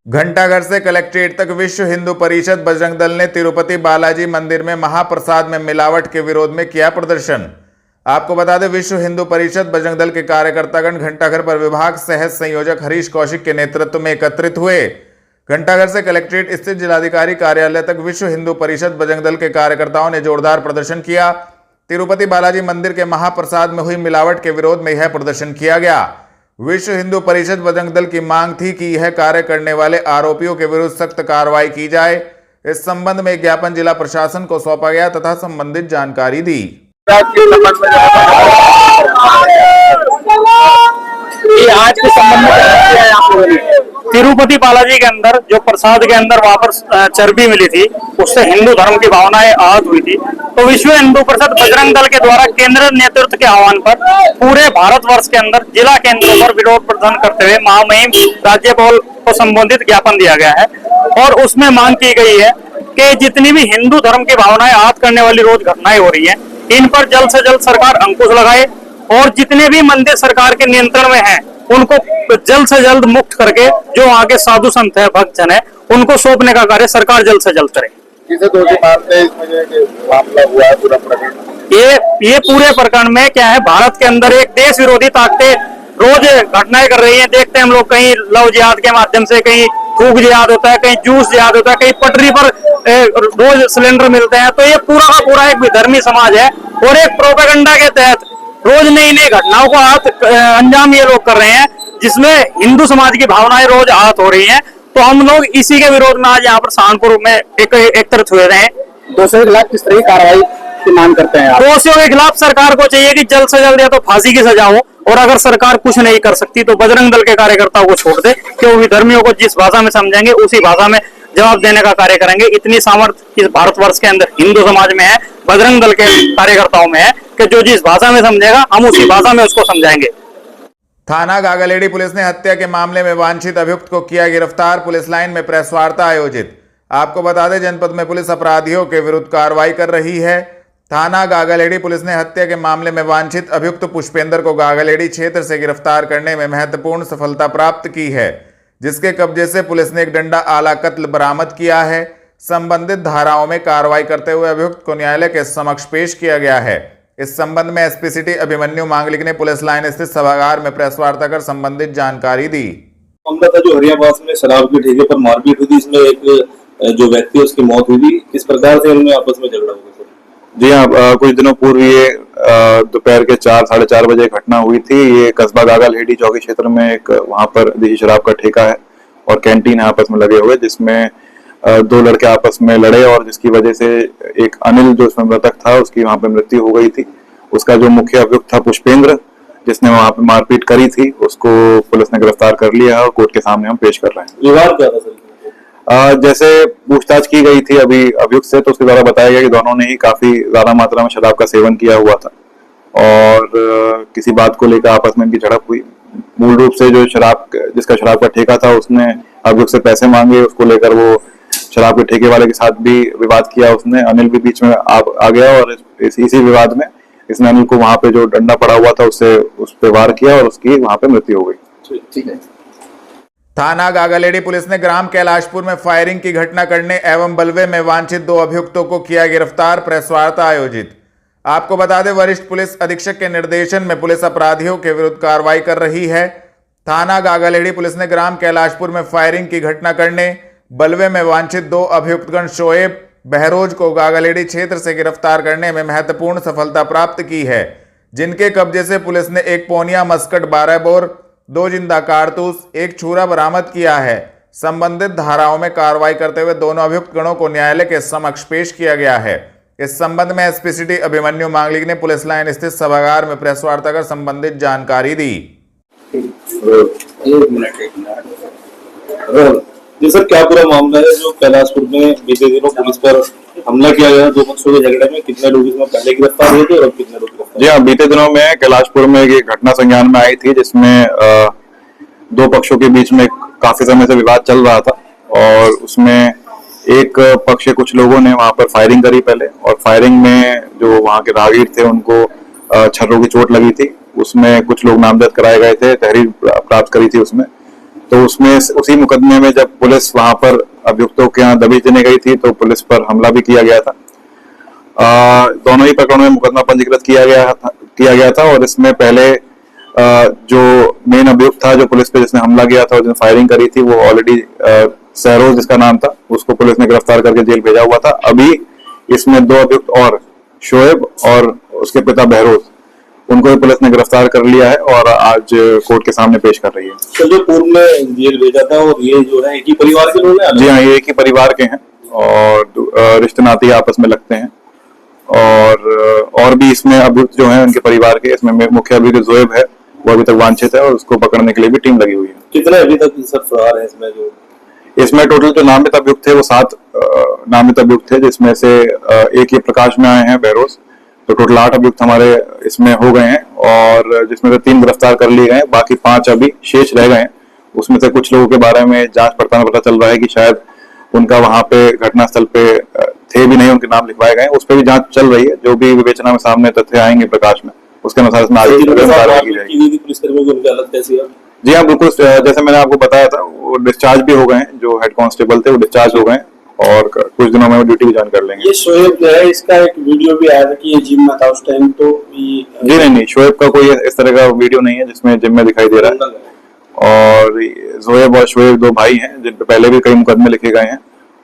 घंटाघर से कलेक्ट्रेट तक विश्व हिंदू परिषद बजरंग दल ने तिरुपति बालाजी मंदिर में महाप्रसाद में मिलावट के विरोध में किया प्रदर्शन। आपको बता दें, विश्व हिंदू परिषद बजरंग दल के कार्यकर्तागण घंटाघर पर विभाग सह संयोजक हरीश कौशिक के नेतृत्व में एकत्रित हुए। घंटाघर से कलेक्ट्रेट स्थित जिलाधिकारी कार्यालय तक विश्व हिंदू परिषद बजरंग दल के कार्यकर्ताओं ने जोरदार प्रदर्शन किया। तिरुपति बालाजी मंदिर के महाप्रसाद में हुई मिलावट के विरोध में यह प्रदर्शन किया गया। विश्व हिंदू परिषद बजरंग दल की मांग थी कि यह कार्य करने वाले आरोपियों के विरुद्ध सख्त कार्रवाई की जाए। इस संबंध में ज्ञापन जिला प्रशासन को सौंपा गया तथा संबंधित जानकारी दी। आज के संबंध में तिरुपति बालाजी के अंदर जो प्रसाद के अंदर वहां पर चर्बी मिली थी, उससे हिंदू धर्म की भावनाएं आहत हुई थी। तो विश्व हिंदू परिषद बजरंग दल के द्वारा केंद्रीय नेतृत्व के आह्वान पर पूरे भारतवर्ष के अंदर जिला केंद्रों पर विरोध प्रदर्शन करते हुए महामहिम राज्यपाल को संबोधित ज्ञापन दिया गया है और उसमें मांग की गई है कि जितनी भी हिंदू धर्म की भावनाएं आहत करने वाली रोज घटनाएं हो रही है, इन पर जल्द से जल्द सरकार अंकुश लगाए और जितने भी मंदिर सरकार के नियंत्रण में हैं, उनको जल्द से जल्द मुक्त करके जो वहाँ के साधु संत है, भक्तजन है, उनको सौंपने का कार्य सरकार जल्द से जल्द करे। ये पूरे प्रकरण में क्या है, भारत के अंदर एक देश विरोधी ताकतें रोज घटनाएं कर रही हैं। देखते हैं हम लोग, कहीं लव जिहाद के माध्यम से, कहीं थूक जिहाद होता है, कहीं जूस जिहाद होता है, कहीं पटरी पर रोज सिलेंडर मिलते हैं। तो ये पूरा का पूरा एक विधर्मी समाज है और एक प्रोपेगेंडा के तहत रोज नई नई घटनाओं को अंजाम ये लोग कर रहे हैं, जिसमें हिंदू समाज की भावनाएं रोज आहत हो रही हैं। तो हम लोग इसी के विरोध में आज यहाँ पर सहारनपुर में एक तरफ हुए रहे। दोषियों के खिलाफ किस तरह की कार्रवाई की मांग करते हैं? दोषियों के खिलाफ सरकार को चाहिए कि जल्द से जल्द या तो फांसी की सजा हो, और अगर सरकार कुछ नहीं कर सकती तो बजरंग दल के कार्यकर्ताओं को छोड़ दे कि वो विधर्मियों को जिस भाषा में समझेंगे उसी भाषा में जवाब देने का कार्य करेंगे। इतनी सामर्थ्य इस भारतवर्ष के अंदर हिंदू समाज में है, बजरंग दल के कार्यकर्ताओं में है कि जो जिस भाषा में समझेगा हम उसी भाषा में उसको समझाएंगे। थाना गागालेडी पुलिस ने हत्या के मामले में वांछित अभियुक्त को किया गिरफ्तार। पुलिस लाइन में प्रेस वार्ता आयोजित। आपको बता दें, जनपद में पुलिस अपराधियों के विरुद्ध कार्रवाई कर रही है। थाना गागालेडी पुलिस ने हत्या के मामले में वांछित अभियुक्त पुष्पेंद्र को गागालेडी क्षेत्र से गिरफ्तार करने में महत्वपूर्ण सफलता प्राप्त की है, जिसके कब्जे से पुलिस ने एक डंडा आला कत्ल बरामद किया है। संबंधित धाराओं में कार्रवाई करते हुए अभियुक्त को न्यायालय के समक्ष पेश किया गया है। इस संबंध में एसपी सिटी अभिमन्यु मांगलिक ने पुलिस लाइन स्थित सभागार में प्रेस वार्ता कर संबंधित जानकारी दी। मामला था जो हरियाबाद में शराब के ठेके पर मारपीट हुई थी, इसमें एक जो व्यक्ति है उसकी मौत हुई थी। किस प्रकार से उनमें आपस में झगड़ा हुआ? जी हाँ, कुछ दिनों पूर्व ये दोपहर के 4 साढ़े 4 बजे घटना हुई थी। ये कस्बा गागालेडी चौकी क्षेत्र में एक वहां पर देशी शराब का ठेका है और कैंटीन है आपस में लगे हुए, जिसमें 2 लड़के आपस में लड़े और जिसकी वजह से एक अनिल जो उसमें मृतक था उसकी वहां पे मृत्यु हो गई थी। उसका जो मुख्य अभियुक्त था पुष्पेंद्र, जिसने वहां पे मारपीट करी थी, उसको पुलिस ने गिरफ्तार कर लिया है और कोर्ट के सामने हम पेश कर रहे हैं। विवाद क्या था सर? जैसे पूछताछ की गई थी अभी अभियुक्त से, तो उसके द्वारा बताया गया कि दोनों ने ही काफी ज्यादा मात्रा में शराब का सेवन किया हुआ था और किसी बात को लेकर आपस में इनकी झड़प हुई। मूल रूप से जो जिसका शराब का ठेका था, उसने अभियुक्त से पैसे मांगे, उसको लेकर वो शराब के ठेके वाले के साथ भी विवाद किया उसने। अनिल भी बीच में आ गया और इसी विवाद में इसने अनिल को वहां पे जो डंडा पड़ा हुआ था उससे उस पर वार किया और उसकी वहां पे मृत्यु हो गई। ठीक है। थाना गागालेडी पुलिस ने ग्राम कैलाशपुर में फायरिंग की घटना करने एवं बलवे में वांछित 2 अभियुक्तों को किया गिरफ्तार। प्रेस वार्ता आयोजित। आपको बता दें, वरिष्ठ पुलिस अधीक्षक के निर्देशन में पुलिस अपराधियों के विरुद्ध कार्रवाई कर रही है। थाना गागालेडी पुलिस ने ग्राम कैलाशपुर में फायरिंग की घटना करने बलवे में वांछित 2 अभियुक्तगण शोएब बहरोज को गागालेडी क्षेत्र से गिरफ्तार करने में महत्वपूर्ण सफलता प्राप्त की है, जिनके कब्जे से पुलिस ने एक पोनिया मस्कट 12 बोर, 2 जिंदा कारतूस, 1 छुरा बरामद किया है। संबंधित धाराओं में कार्रवाई करते हुए दोनों अभियुक्त गणों को न्यायालय के समक्ष पेश किया गया है। इस संबंध में एसपी सिटी अभिमन्यु मांगलिक ने पुलिस लाइन स्थित सभागार में प्रेस वार्ता कर संबंधित जानकारी दी। जी सर, क्या पूरा मामला है जो कैलाशपुर में बीते दिनों पुलिस पर हमला किया गया 2 पक्षों के झगड़े में? कितने लोग इसमें पहले गिरफ्तार हुए थे और कितने लोग गिरफ्तार? जी हाँ, बीते दिनों में कैलाशपुर में एक घटना संज्ञान में आई थी, जिसमें 2 पक्षों के बीच में काफी समय से विवाद चल रहा था और उसमें एक पक्ष के कुछ लोगों ने वहां पर फायरिंग करी पहले, और फायरिंग में जो वहां के राहगीर थे उनको छर्रों की चोट लगी थी। उसमें कुछ लोग नामजद कराए गए थे, तहरीर प्राप्त करी थी उसमें। तो उसमें उसी मुकदमे में जब पुलिस वहां पर अभियुक्तों के यहाँ दबिश देने गई थी तो पुलिस पर हमला भी किया गया था। दोनों ही प्रकरणों में मुकदमा पंजीकृत किया गया था और इसमें पहले जो मेन अभियुक्त था जो पुलिस पे जिसने हमला किया था और जिसने फायरिंग करी थी वो ऑलरेडी सहरोज जिसका नाम था, उसको पुलिस ने गिरफ्तार करके जेल भेजा हुआ था। अभी इसमें दो अभियुक्त और, शोएब और उसके पिता बहरोज, उनको भी पुलिस ने गिरफ्तार कर लिया है और आज कोर्ट के सामने पेश कर रही है। तो जो पूर्व में जेल भेजा था और ये जो है एक ही परिवार के लोग हैं? जी हाँ, ये एक ही परिवार के हैं और रिश्ते नाते आपस में लगते हैं। और भी इसमें अभियुक्त जो हैं उनके परिवार के, इसमें मुख्य अभियुक्त जोएब है, वो अभी तक वांछित है और उसको पकड़ने के लिए भी टीम लगी हुई है। कितने अभी तक सर फरार है इसमें? जो इसमें टोटल जो नामित अभियुक्त थे वो 7 नामित अभियुक्त थे, जिसमें से एक ये प्रकाश में आए हैं बहरोज, तो टोटल 8 अभियुक्त हमारे इसमें हो गए हैं और जिसमें से 3 गिरफ्तार कर लिए गए हैं, बाकी 5 अभी शेष रह गए हैं। उसमें से कुछ लोगों के बारे में जांच पड़ताल में पता चल रहा है कि शायद उनका वहां पे घटनास्थल पे थे भी नहीं, उनके नाम लिखवाए गए, उस पर भी जांच चल रही है। जो भी विवेचना में सामने तथ्य आएंगे प्रकाश में, उसके अनुसार इसमें आगे कार्रवाई की जाएगी। पुलिसकर्मियों को उनकी हालत कैसी है? जी हाँ, बिल्कुल, जैसे मैंने आपको बताया था वो डिस्चार्ज भी हो गए हैं, जो हेड कांस्टेबल थे वो डिस्चार्ज हो गए और कुछ दिनों में वो ड्यूटी भी ज्वाइन कर लेंगे। ये शोएब जो है, इसका एक वीडियो भी आया था कि ये जिम में था उस टाइम, तो जी नहीं, शोएब का कोई इस तरह का वीडियो नहीं है जिसमें जिम में दिखाई दे रहा है। और जोएब और शोएब 2 भाई हैं जिन पे पहले भी कई मुकदमे लिखे गए हैं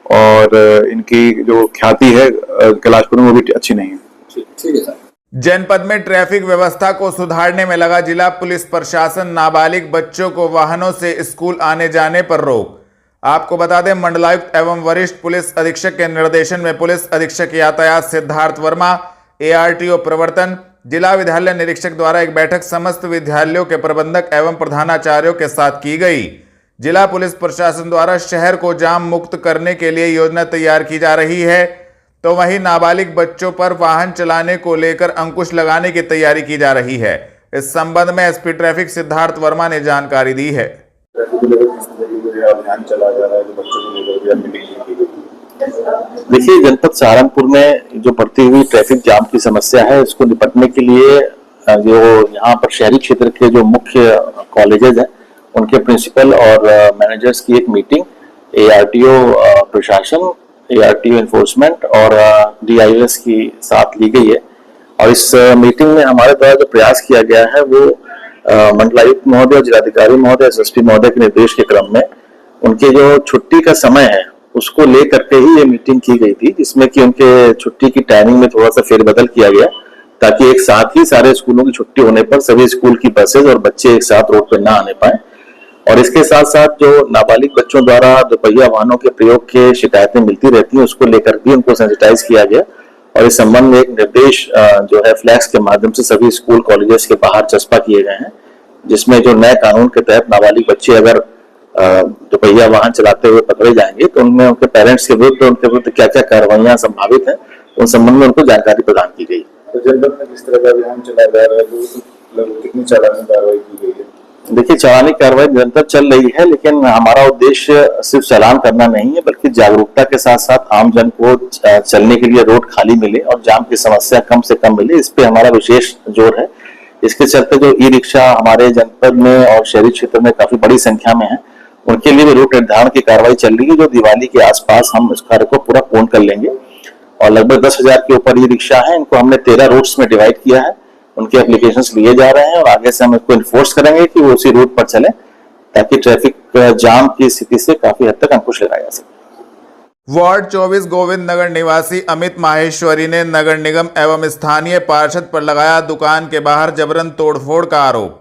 और इनकी जो ख्याति है कैलाशपुर में वो भी अच्छी नहीं है। ठीक है सर। जनपद में ट्रैफिक व्यवस्था को सुधारने में लगा जिला पुलिस प्रशासन। नाबालिग बच्चों को वाहनों से स्कूल आने जाने पर रोक। आपको बता दें, मंडलायुक्त एवं वरिष्ठ पुलिस अधीक्षक के निर्देशन में पुलिस अधीक्षक यातायात सिद्धार्थ वर्मा, ARTO प्रवर्तन, जिला विद्यालय निरीक्षक द्वारा एक बैठक समस्त विद्यालयों के प्रबंधक एवं प्रधानाचार्यों के साथ की गई। जिला पुलिस प्रशासन द्वारा शहर को जाम मुक्त करने के लिए योजना तैयार की जा रही है, तो वहीं नाबालिग बच्चों पर वाहन चलाने को लेकर अंकुश लगाने की तैयारी की जा रही है। इस संबंध में SP ट्रैफिक सिद्धार्थ वर्मा ने जानकारी दी है। देखिए, जनपद सहारनपुर में जो बढ़ती हुई ट्रैफिक जाम की समस्या है, इसको निपटने के लिए जो यहाँ पर शहरी क्षेत्र के जो मुख्य कॉलेजेस हैं उनके प्रिंसिपल और मैनेजर्स की एक मीटिंग ARTO प्रशासन, ARTO एनफोर्समेंट और DIOS की साथ ली गई है। और इस मीटिंग में हमारे द्वारा जो प्रयास किया गया है वो मंडलायुक्त महोदय और जिलाधिकारी महोदय, SSP महोदय के निर्देश के क्रम में उनके जो छुट्टी का समय है उसको लेकर के ही ये मीटिंग की गई थी, जिसमें कि उनके छुट्टी की टाइमिंग में थोड़ा सा फेरबदल किया गया ताकि एक साथ ही सारे स्कूलों की छुट्टी होने पर सभी स्कूल की बसेज और बच्चे एक साथ रोड पर ना आने पाए। और इसके साथ साथ जो नाबालिग बच्चों द्वारा दोपहिया वाहनों के प्रयोग के शिकायतें मिलती रहती हैं उसको लेकर भी उनको सेंसिटाइज किया गया और इस संबंध में एक निर्देश जो है फ्लैक्स के माध्यम से सभी स्कूल कॉलेजेस के बाहर चस्पा किए गए हैं, जिसमें जो नए कानून के तहत नाबालिग बच्चे अगर दोपहिया वाहन चलाते हुए पकड़े जाएंगे तो उनमें उनके पेरेंट्स के विरुद्ध उनके विरुद्ध क्या क्या कार्रवाइयां संभावित है उन संबंध में उनको जानकारी प्रदान की गई। तो जनपद में किस तरह का अभियान चलाया जा रहा है, कितनी चालानी कार्रवाई की गई है? देखिए, चालानी कार्रवाई निरंतर चल रही है, लेकिन हमारा उद्देश्य सिर्फ चालान करना नहीं है बल्कि जागरूकता के साथ साथ आम जन को चलने के लिए रोड खाली मिले और जाम की समस्या कम से कम मिले, इस पे हमारा विशेष जोर है। इसके चलते जो ई-रिक्शा हमारे जनपद में और शहरी क्षेत्र में काफी बड़ी संख्या में है, उनके लिए भी रूट निर्धारण की कार्रवाई चल रही है, जो दिवाली के आसपास हम इस कार्य को पूरा पूर्ण कर लेंगे। और लगभग 10,000 के ऊपर ई रिक्शा है, इनको हमने 13 रूट्स में डिवाइड किया है, उनके एप्लीकेशंस लिए जा रहे हैं और आगे से हम इसको इन्फोर्स करेंगे कि वो उसी रूट पर चले ताकि ट्रैफिक जाम की स्थिति से काफी हद तक अंकुश लगाया जा सके। वार्ड 24 गोविंद नगर निवासी अमित माहेश्वरी ने नगर निगम एवं स्थानीय पार्षद पर लगाया दुकान के बाहर जबरन तोड़फोड़ का आरोप।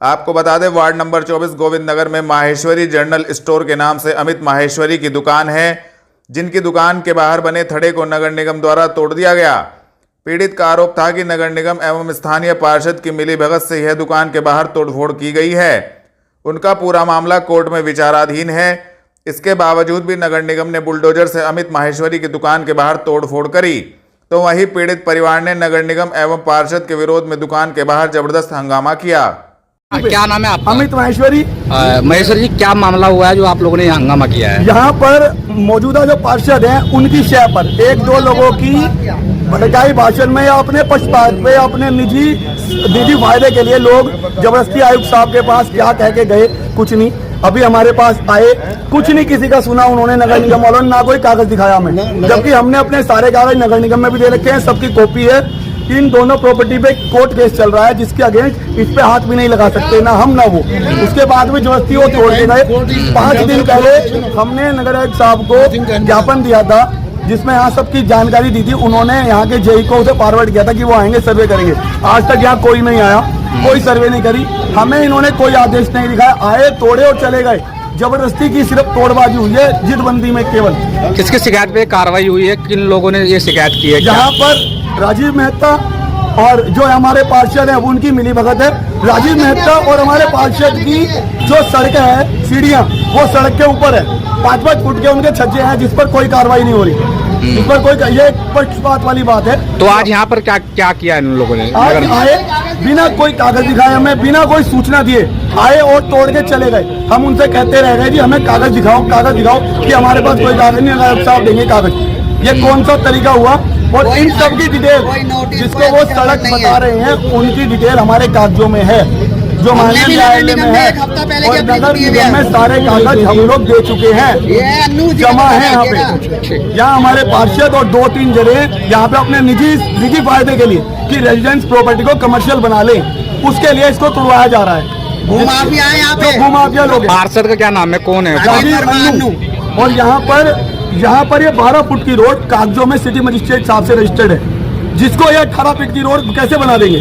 आपको बता दें, वार्ड नंबर 24 गोविंद नगर में माहेश्वरी जनरल स्टोर के नाम से अमित माहेश्वरी की दुकान है, जिनकी दुकान के बाहर बने थड़े को नगर निगम द्वारा तोड़ दिया गया। पीड़ित का आरोप था कि नगर निगम एवं स्थानीय पार्षद की मिलीभगत से यह दुकान के बाहर तोड़फोड़ की गई है। उनका पूरा मामला कोर्ट में विचाराधीन है। इसके बावजूद भी नगर निगम ने बुलडोजर से अमित माहेश्वरी की दुकान के बाहर तोड़फोड़ करी, तो वहीं पीड़ित परिवार ने नगर निगम एवं पार्षद के विरोध में दुकान के बाहर जबरदस्त हंगामा किया। क्या नाम है आपका? अमित माहेश्वरी। महेश्वरी जी, क्या मामला हुआ है जो आप लोगों ने यहाँ हंगामा किया है? यहाँ पर मौजूदा जो पार्षद हैं उनकी शय पर 1-2 लोगों की भड़काई भाषण में या अपने पक्षपात पे या अपने निजी फायदे के लिए लोग जबरदस्ती आयुक्त साहब के पास क्या कह के गए, कुछ नहीं। अभी हमारे पास आए, कुछ नहीं किसी का सुना उन्होंने, नगर निगम वालों ने ना कोई कागज दिखाया हमें, जबकि हमने अपने सारे कागज नगर निगम में भी दे रखे हैं, सबकी कॉपी है। इन दोनों प्रॉपर्टी पे कोर्ट केस चल रहा है जिसके अगेंस्ट इस पे हाथ भी नहीं लगा सकते, ना हम ना वो। उसके बाद भी जबरदस्ती वो तोड़ के गए। 5 दिन पहले हमने नगर आयुक्त साहब को ज्ञापन दिया था जिसमें यहाँ सबकी जानकारी दी थी, उन्होंने यहाँ के जेई को उसे फॉरवर्ड किया था कि वो आएंगे सर्वे करेंगे। आज तक यहाँ कोई नहीं आया, कोई सर्वे नहीं करी, हमें इन्होंने कोई आदेश नहीं दिखाया। आए, तोड़े और चले गए। जबरदस्ती की सिर्फ तोड़बाजी हुई है, जिदबंदी में केवल। किसकी शिकायत पे कार्रवाई हुई है, किन लोगों ने ये शिकायत की है? जहाँ पर राजीव मेहता और जो हमारे पार्षद है उनकी मिली भगत है। राजीव मेहता और हमारे पार्षद की जो सड़क है, सीढ़ियाँ, वो सड़क के ऊपर है। 5-5 फुट के उनके छज्जे हैं जिस पर कोई कार्रवाई नहीं हो रही, जिस पर कोई, ये पक्षपात वाली बात है। तो आज यहाँ पर क्या क्या किया इन लोगों ने? आज आए, बिना कोई कागज दिखाए, हमें बिना कोई सूचना दिए आए और तोड़ के चले गए। हम उनसे कहते रह गए जी हमें कागज दिखाओ, कागज दिखाओ, कि हमारे पास कोई कागज नहीं, नायब साहब देंगे कागज। ये कौन सा तरीका हुआ? और इन सब की डिटेल जिसको वो सड़क बता रहे हैं उनकी डिटेल हमारे कागजों में है, जो माननीय न्यायालय में है, और नगर निगम में सारे कागज हम लोग दे चुके हैं, जमा है यहाँ पे। यहाँ हमारे पार्षद और 2-3 जगह यहाँ पे अपने निजी फायदे के लिए कि रेजिडेंस प्रॉपर्टी को कमर्शियल बना ले, उसके लिए इसको तोड़वाया जा रहा है। भूमाफिया है यहाँ पे, भूमाफिया लोग। पार्षद का क्या नाम है, कौन है? राजीव अन्नू। और यहाँ पर ये 12 फुट की रोड कागजों में सिटी मजिस्ट्रेट साहब से रजिस्टर्ड है, जिसको ये 18 फीट की रोड कैसे बना देंगे?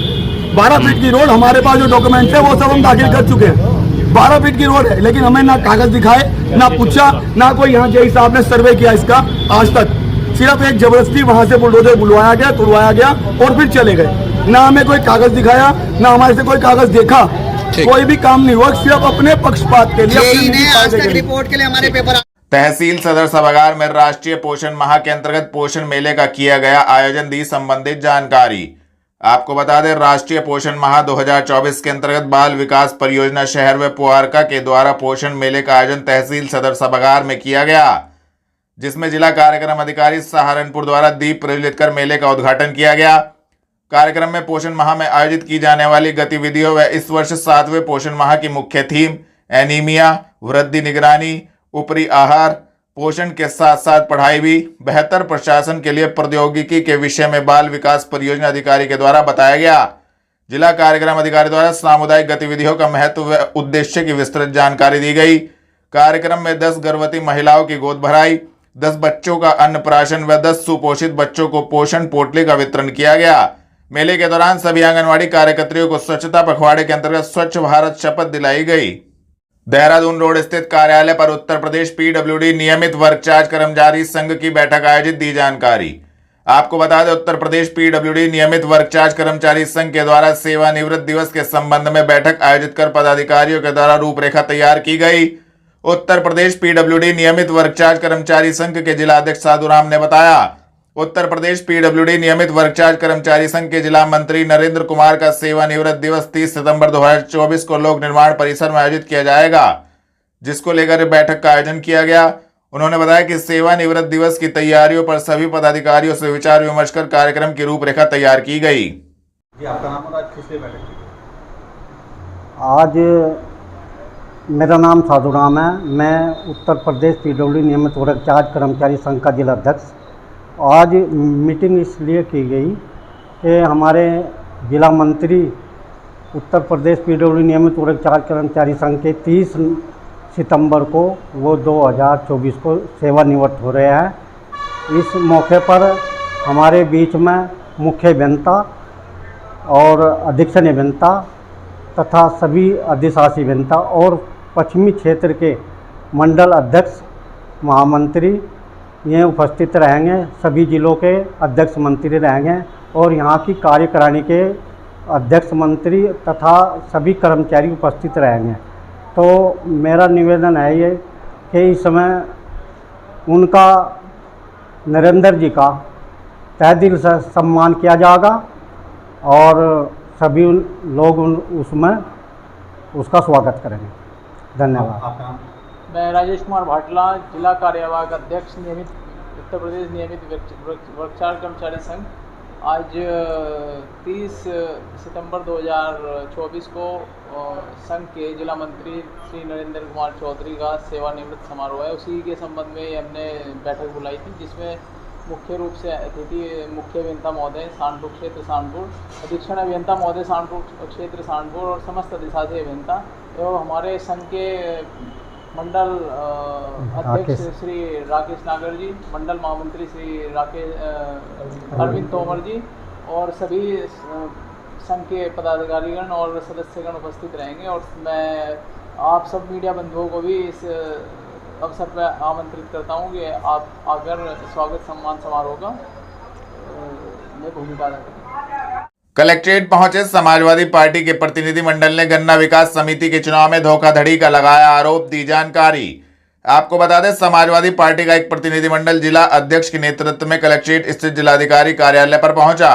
12 फीट की रोड, हमारे पास जो डॉक्यूमेंट्स है वो सब हम दाखिल कर चुके हैं। 12 फीट की रोड है, लेकिन हमें ना कागज दिखाए, ना पूछा, ना कोई यहाँ जेई साहब ने सर्वे किया इसका आज तक। सिर्फ एक जबरदस्ती वहां से बुलडोजर बुलवाया गया, तुड़वाया गया और फिर चले गए। ना हमें कोई कागज दिखाया, ना हमारे से कोई कागज देखा, कोई भी काम नहीं हुआ, सिर्फ अपने पक्षपात के लिए, रिपोर्ट के लिए हमारे पेपर। तहसील सदर सभागार में राष्ट्रीय पोषण माह के अंतर्गत पोषण मेले का किया गया आयोजन, दी संबंधित जानकारी। आपको बता दें, राष्ट्रीय पोषण माह 2024 के अंतर्गत बाल विकास परियोजना शहर व पुआरका के द्वारा पोषण मेले का आयोजन तहसील सदर सभागार में किया गया, जिसमें जिला कार्यक्रम अधिकारी सहारनपुर द्वारा दीप प्रज्वलित कर मेले का उद्घाटन किया गया। कार्यक्रम में पोषण माह में आयोजित की जाने वाली गतिविधियों व इस वर्ष 7वें पोषण माह की मुख्य थीम एनीमिया, वृद्धि निगरानी, ऊपरी आहार, पोषण के साथ साथ पढ़ाई भी, बेहतर प्रशासन के लिए प्रौद्योगिकी के विषय में बाल विकास परियोजना अधिकारी के द्वारा बताया गया। जिला कार्यक्रम अधिकारी द्वारा सामुदायिक गतिविधियों का महत्व व उद्देश्य की विस्तृत जानकारी दी गई। कार्यक्रम में 10 गर्भवती महिलाओं की गोद भराई, 10 बच्चों का अन्नप्राशन व 10 सुपोषित बच्चों को पोषण पोटली का वितरण किया गया। मेले के दौरान सभी आंगनवाड़ी कार्यकर्तियों को स्वच्छता पखवाड़े के अंतर्गत स्वच्छ भारत शपथ दिलाई गई। देहरादून रोड स्थित कार्यालय पर उत्तर प्रदेश पीडब्ल्यूडी नियमित वर्क चार्ज कर्मचारी संघ की बैठक आयोजित, दी जानकारी। आपको बता दें, उत्तर प्रदेश पीडब्ल्यूडी नियमित वर्क चार्ज कर्मचारी संघ के द्वारा सेवानिवृत्त दिवस के संबंध में बैठक आयोजित कर पदाधिकारियों के द्वारा रूपरेखा तैयार की गई। उत्तर प्रदेश पीडब्ल्यूडी नियमित वर्क चार्ज कर्मचारी संघ के जिला अध्यक्ष साधुराम ने बताया, उत्तर प्रदेश पीडब्ल्यूडी नियमित वर्क चार्ज कर्मचारी संघ के जिला मंत्री नरेंद्र कुमार का सेवानिवृत्त दिवस 30 सितंबर 2024 को लोक निर्माण परिसर में आयोजित किया जाएगा, जिसको लेकर बैठक का आयोजन किया गया। उन्होंने बताया कि सेवानिवृत्त दिवस की तैयारियों पर सभी पदाधिकारियों से विचार विमर्श कर कार्यक्रम की रूपरेखा तैयार की गई। आपका नाम और आज किस लिए बैठक की? आज मेरा नाम साधुराम है, मैं उत्तर प्रदेश पीडब्ल्यूडी नियमित वर्क चार्ज कर्मचारी संघ का जिला अध्यक्ष। आज मीटिंग इसलिए की गई कि हमारे जिला मंत्री उत्तर प्रदेश पीडब्ल्यूडी नियमित वर्क चार्ज कर्मचारी संघ के 30 सितंबर को वो 2024 को सेवानिवृत्त हो रहे हैं। इस मौके पर हमारे बीच में मुख्य अभियंता और अधीक्षण अभियंता तथा सभी अधिशासी अभियंता और पश्चिमी क्षेत्र के मंडल अध्यक्ष, महामंत्री ये उपस्थित रहेंगे। सभी जिलों के अध्यक्ष मंत्री रहेंगे और यहाँ की कार्यकारिणी के अध्यक्ष मंत्री तथा सभी कर्मचारी उपस्थित रहेंगे। तो मेरा निवेदन है ये कि इस समय उनका, नरेंद्र जी का तहे दिल से सम्मान किया जाएगा और सभी लोग उसमें उसका स्वागत करेंगे। धन्यवाद। मैं राजेश कुमार भाटला, जिला कार्यवाहक अध्यक्ष नियमित उत्तर प्रदेश नियमित वर्क चार्ज कर्मचारी संघ। आज 30 सितंबर 2024 को संघ के जिला मंत्री श्री नरेंद्र कुमार चौधरी का सेवानिवृत्त समारोह है। उसी के संबंध में हमने बैठक बुलाई थी, जिसमें मुख्य रूप से अतिथि मुख्य अभियंता महोदय सांडपुर क्षेत्र सांडपुर, अधीक्षण अभियंता महोदय सांडपुर क्षेत्र सांडपुर और समस्त अधिशासी अभियंता एवं हमारे संघ के मंडल अध्यक्ष श्री राकेश नागर जी, मंडल महामंत्री श्री अरविंद तोमर जी और सभी संघ के पदाधिकारीगण और सदस्यगण उपस्थित रहेंगे। और मैं आप सब मीडिया बंधुओं को भी इस अवसर पर आमंत्रित करता हूं कि आप आकर स्वागत सम्मान समारोह का में भूमिका अदा करें। कलेक्ट्रेट पहुंचे समाजवादी पार्टी के प्रतिनिधिमंडल ने गन्ना विकास समिति के चुनाव में धोखाधड़ी का लगाया आरोप, दी जानकारी। आपको बता दें, समाजवादी पार्टी का एक प्रतिनिधिमंडल जिला अध्यक्ष के नेतृत्व में कलेक्ट्रेट स्थित जिलाधिकारी कार्यालय पर पहुंचा।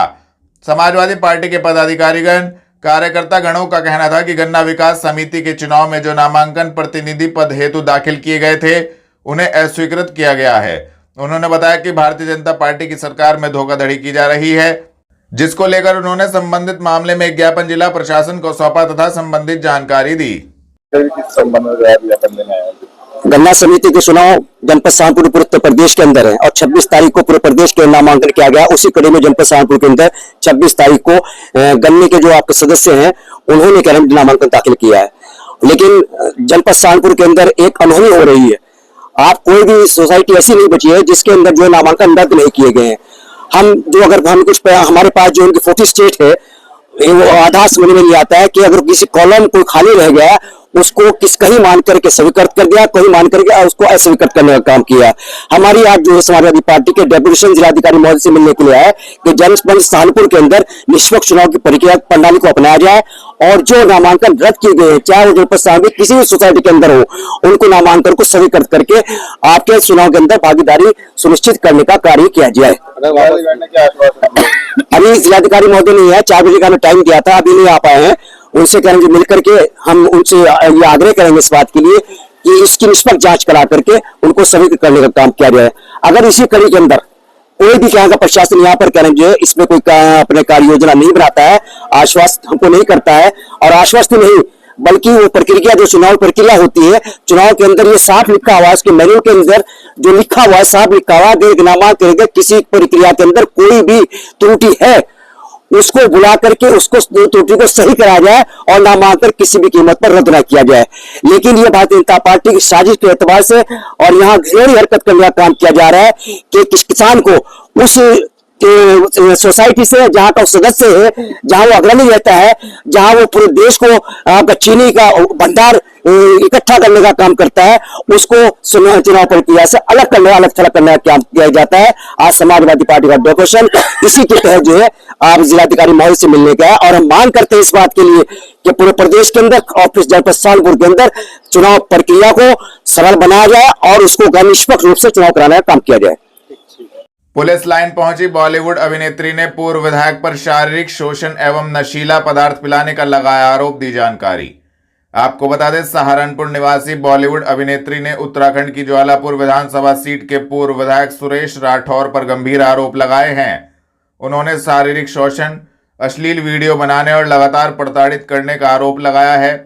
समाजवादी पार्टी के पदाधिकारीगण कार्यकर्ता गणों का कहना था कि गन्ना विकास समिति के चुनाव में जो नामांकन प्रतिनिधि पद हेतु दाखिल किए गए थे उन्हें अस्वीकृत किया गया है। उन्होंने बताया कि भारतीय जनता पार्टी की सरकार में धोखाधड़ी की जा रही है, जिसको लेकर उन्होंने संबंधित मामले में एक ज्ञापन जिला प्रशासन को सौंपा तथा संबंधित जानकारी दी। गन्ना समिति के चुनाव जनपद सहारनपुर पूरे उत्तर प्रदेश के अंदर है और 26 तारीख को पूरे प्रदेश के नामांकन किया गया। उसी कड़ी में जनपद सहारनपुर के अंदर 26 तारीख को गन्ने के जो आपके सदस्य हैं उन्होंने नामांकन दाखिल किया है। लेकिन जनपद सहारनपुर के अंदर एक अनहोनी हो रही है। आप कोई भी सोसाइटी ऐसी नहीं बची है जिसके अंदर जो नामांकन रद्द नहीं किए गए हैं। हम कुछ हमारे पास जो उनकी 40 स्टेट है वो आधार समझ में नहीं आता है कि अगर किसी कॉलम कोई खाली रह गया उसको कहीं मान करके स्वीकृत कर दिया, कहीं मान करके उसको अस्वीकृत करने का काम किया। हमारी आज जो है समाजवादी पार्टी के डेपुटेशन जिलाधिकारी महोदय से मिलने के लिए आए कि जनपद सहारनपुर के अंदर निष्पक्ष चुनाव की प्रक्रिया प्रणाली को अपनाया जाए और जो नामांकन रद्द किए गए हैं, चाहे वो जनपद सहारनपुर किसी भी सोसाइटी के अंदर हो, उनको नामांकन को स्वीकृत करके आपके चुनाव के अंदर भागीदारी सुनिश्चित करने का कार्य किया जाए। अभी जिलाधिकारी महोदय नहीं है, 4 बजे का हमें टाइम दिया था, अभी नहीं आ पाए हैं। उनसे करेंगे मिलकर के हम उनसे ये आग्रह करेंगे इस बात के लिए कि इसकी निष्पक्ष जांच करा करके उनको स्वीकृत करने का काम किया जाए। अगर इसी कड़ी के अंदर कोई भी यहाँ का प्रशासन यहाँ पर करेंगे इसमें कोई अपने कार्य योजना नहीं बनाता है, आश्वस्त हमको नहीं करता है और आश्वस्त नहीं बल्कि वो प्रक्रिया जो चुनाव प्रक्रिया होती है, चुनाव के अंदर ये साफ लिखा हुआ है, उसके मैनुअल के अंदर जो लिखा हुआ है साफ लिखा हुआ है, नामांकन किसी प्रक्रिया के अंदर कोई भी त्रुटि है उसको बुला करके उसको त्रुटि को सही कराया जाए और नामांकन किसी भी कीमत पर रद्द न किया जाए। लेकिन ये भारतीय जनता पार्टी की साजिश के एतबार से और यहाँ घिनौनी हरकत करने का काम किया जा रहा है कि किस किसान को उस सोसाइटी से जहां का सदस्य है, जहां वो अग्रणी रहता है, जहां वो पूरे देश को आपका चीनी का भंडार इकट्ठा करने का काम करता है, उसको चुनाव प्रक्रिया से अलग थलग करने का काम किया जाता है। आज समाजवादी पार्टी का डेपुटेशन इसी के तहत जो है आप जिलाधिकारी महोदय से मिलने का है और हम मांग करते हैं इस बात के लिए कि पूरे प्रदेश के अंदर और जनपद सहारनपुर के अंदर चुनाव प्रक्रिया को सरल बनाया जाए और उसको निष्पक्ष रूप से चुनाव कराने का काम किया जाए। पुलिस लाइन पहुंची बॉलीवुड अभिनेत्री ने पूर्व विधायक पर शारीरिक शोषण एवं नशीला पदार्थ पिलाने का लगाया आरोप, दी जानकारी। आपको बता दें, सहारनपुर निवासी बॉलीवुड अभिनेत्री ने उत्तराखंड की ज्वालापुर विधानसभा सीट के पूर्व विधायक सुरेश राठौर पर गंभीर आरोप लगाए हैं। उन्होंने शारीरिक शोषण, अश्लील वीडियो बनाने और लगातार प्रताड़ित करने का आरोप लगाया है।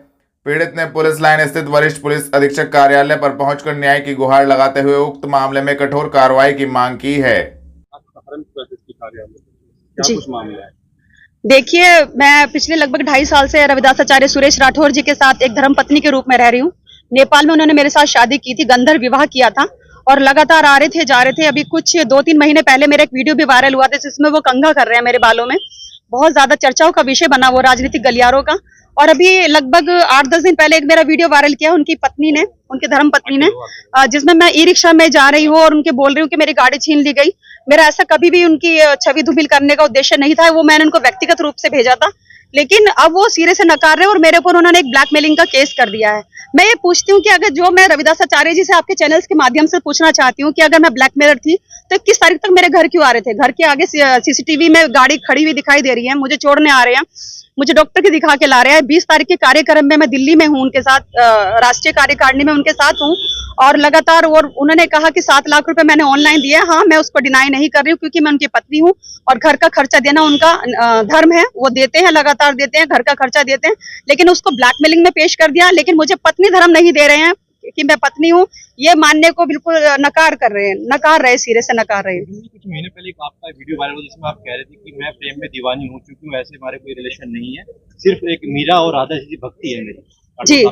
पीड़ित ने पुलिस लाइन स्थित वरिष्ठ पुलिस अधीक्षक कार्यालय पर पहुंचकर न्याय की गुहार लगाते हुए उक्त मामले में कठोर कार्रवाई की मांग की है। देखिए, मैं पिछले लगभग 2.5 साल से रविदास आचार्य सुरेश राठौर जी के साथ एक धर्म पत्नी के रूप में रह रही हूँ। नेपाल में उन्होंने मेरे साथ शादी की थी, गंधर्व विवाह किया था और लगातार आ रहे थे जा रहे थे। अभी कुछ 2-3 महीने पहले मेरा एक वीडियो भी वायरल हुआ था जिसमें वो कंघा कर रहे हैं मेरे बालों में। बहुत ज्यादा चर्चाओं का विषय बना वो राजनीतिक गलियारों का। और अभी लगभग 8-10 दिन पहले एक मेरा वीडियो वायरल किया उनकी पत्नी ने, उनकी धर्म पत्नी ने, जिसमें मैं ई रिक्शा में जा रही हूँ और उनके बोल रही हूँ कि मेरी गाड़ी छीन ली गई। मेरा ऐसा कभी भी उनकी छवि धूमिल करने का उद्देश्य नहीं था। वो मैंने उनको व्यक्तिगत रूप से भेजा था लेकिन अब वो सिरे से नकार रहे हैं और मेरे ऊपर उन्होंने एक ब्लैकमेलिंग का केस कर दिया है। मैं ये पूछती हूँ कि अगर जो मैं रविदास आचार्य जी से आपके चैनल्स के माध्यम से पूछना चाहती हूँ कि अगर मैं ब्लैकमेलर थी तो 21 तारीख तक मेरे घर क्यों आ रहे थे? घर के आगे सीसीटीवी में गाड़ी खड़ी हुई दिखाई दे रही है, मुझे छोड़ने आ रहे हैं, मुझे डॉक्टर की दिखा के ला रहे हैं। 20 तारीख के कार्यक्रम में मैं दिल्ली में हूँ उनके साथ, राष्ट्रीय कार्यकारिणी में उनके साथ हूँ और लगातार और उन्होंने कहा कि 7 लाख रुपए मैंने ऑनलाइन दिया। हाँ, मैं उसको डिनाई नहीं कर रही हूँ क्योंकि मैं उनकी पत्नी हूँ और घर का खर्चा देना उनका धर्म है, वो देते हैं, लगातार देते हैं, घर का खर्चा देते हैं, लेकिन उसको ब्लैकमेलिंग में पेश कर दिया। लेकिन मुझे पत्नी धर्म नहीं दे रहे हैं कि मैं पत्नी हूँ, ये मानने को बिल्कुल नकार कर रहे हैं, नकार रहे, सिरे से नकार रहे हैं। कुछ महीने पहले एक आपका वीडियो वायरल हुआ जिसमें आप कह रहे थे कि मैं प्रेम में दीवानी हूँ क्योंकि वैसे हमारे कोई रिलेशन नहीं है, सिर्फ एक मीरा और राधा जी भक्ति है मेरी। जी,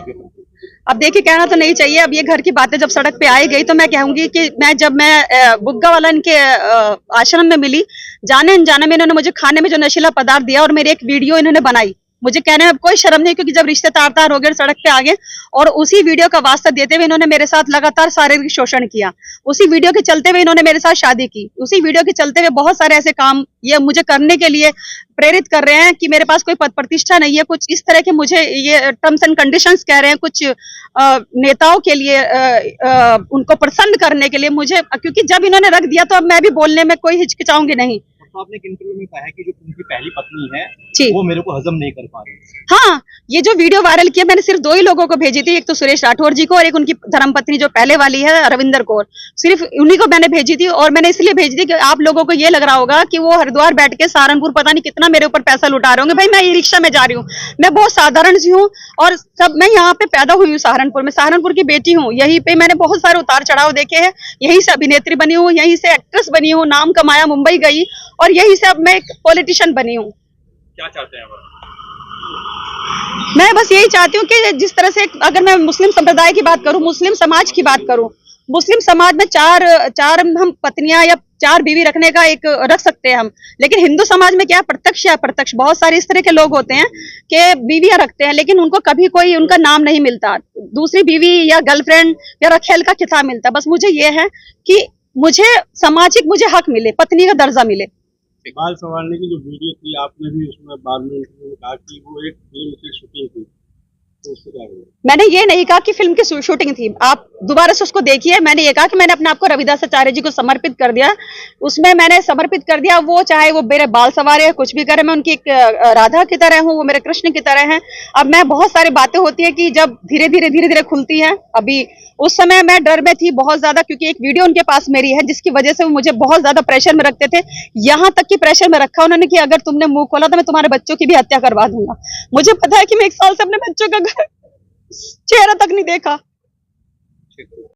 अब देखिए कहना तो नहीं चाहिए। अब ये घर की बातें जब सड़क पे आई गई तो मैं कहूंगी कि जब मैं बुग्गा वाला इनके आश्रम में मिली, जाने अनजाने में इन्होंने मुझे खाने में जो नशीला पदार्थ दिया और मेरी एक वीडियो इन्होंने बनाई। मुझे कहने में कोई शर्म नहीं क्योंकि जब रिश्ते तार हो गए, सड़क पे आ गए और उसी वीडियो का वास्ता देते हुए इन्होंने मेरे साथ लगातार शारीरिक शोषण किया। उसी वीडियो के चलते हुए इन्होंने मेरे साथ शादी की। उसी वीडियो के चलते हुए बहुत सारे ऐसे काम ये मुझे करने के लिए प्रेरित कर रहे हैं कि मेरे पास कोई पद प्रतिष्ठा नहीं है, कुछ इस तरह के मुझे ये टर्म्स एंड कंडीशंस कह रहे हैं, कुछ नेताओं के लिए उनको प्रसन्न करने के लिए मुझे, क्योंकि जब इन्होंने रख दिया तो अब मैं भी बोलने में कोई हिचकिचाऊंगी नहीं। तो आपने एक इंटरव्यू में कहा है कि जो उनकी पहली पत्नी है जी, वो मेरे को हजम नहीं कर पा रही। हाँ, ये जो वीडियो वायरल किया मैंने सिर्फ 2 ही लोगों को भेजी थी, एक तो सुरेश राठौर जी को और एक उनकी धर्मपत्नी जो पहले वाली है रविंदर कौर, सिर्फ उन्हीं को मैंने भेजी थी। और मैंने इसलिए भेजी थी कि आप लोगों को ये लग रहा होगा कि वो हरिद्वार बैठ के सहारनपुर पता नहीं कितना मेरे ऊपर पैसा लुटा रहे होंगे। भाई मैं ई रिक्शा में जा रही हूँ, मैं बहुत साधारण सी हूँ और सब मैं यहाँ पे पैदा हुई हूँ सहारनपुर में, सहारनपुर की बेटी हूँ। यहीं पे मैंने बहुत सारे उतार चढ़ाव देखे हैं, यहीं से अभिनेत्री बनी हूँ, यहीं से एक्ट्रेस बनी हूँ, नाम कमाया, मुंबई गई और यहीं से अब मैं एक पॉलिटिशियन बनी हूँ। क्या चाहते हैं आप? मैं बस यही चाहती हूँ कि जिस तरह से अगर मैं मुस्लिम संप्रदाय की बात करूँ, मुस्लिम समाज की बात करूँ, मुस्लिम समाज में चार हम पत्नियां या 4 बीवी रखने का एक रख सकते हैं हम, लेकिन हिंदू समाज में क्या प्रत्यक्ष या अप्रत्यक्ष बहुत सारे इस तरह के लोग होते हैं कि बीवियां रखते हैं लेकिन उनको कभी कोई उनका नाम नहीं मिलता, दूसरी बीवी या गर्लफ्रेंड या रखेल का खिताब मिलता। बस मुझे ये है कि मुझे सामाजिक मुझे हक मिले, पत्नी का दर्जा मिले। बाल संवारने की जो वीडियो थी आपने भी उसमें बाद में कहा कि वो एक फिल्म की शूटिंग थी, तो उसको क्या हुआ? मैंने ये नहीं कहा कि फिल्म की शूटिंग थी, आप दोबारा से उसको देखिए। मैंने ये कहा कि मैंने अपने आप को रविदास आचार्य जी को समर्पित कर दिया, उसमें मैंने समर्पित कर दिया। वो चाहे वो मेरे बाल सवारे कुछ भी करे, मैं उनकी एक राधा की तरह हूँ, वो मेरे कृष्ण की तरह हैं। अब मैं बहुत सारी बातें होती है कि जब धीरे धीरे खुलती है। अभी उस समय मैं डर में थी बहुत ज्यादा क्योंकि एक वीडियो उनके पास मेरी है जिसकी वजह से वो मुझे बहुत ज्यादा प्रेशर में रखते थे, यहाँ तक कि प्रेशर में रखा उन्होंने कि अगर तुमने मुंह खोला तो मैं तुम्हारे बच्चों की भी हत्या करवा दूंगा। मुझे पता है कि मैं 1 साल से अपने बच्चों का चेहरा तक नहीं देखा।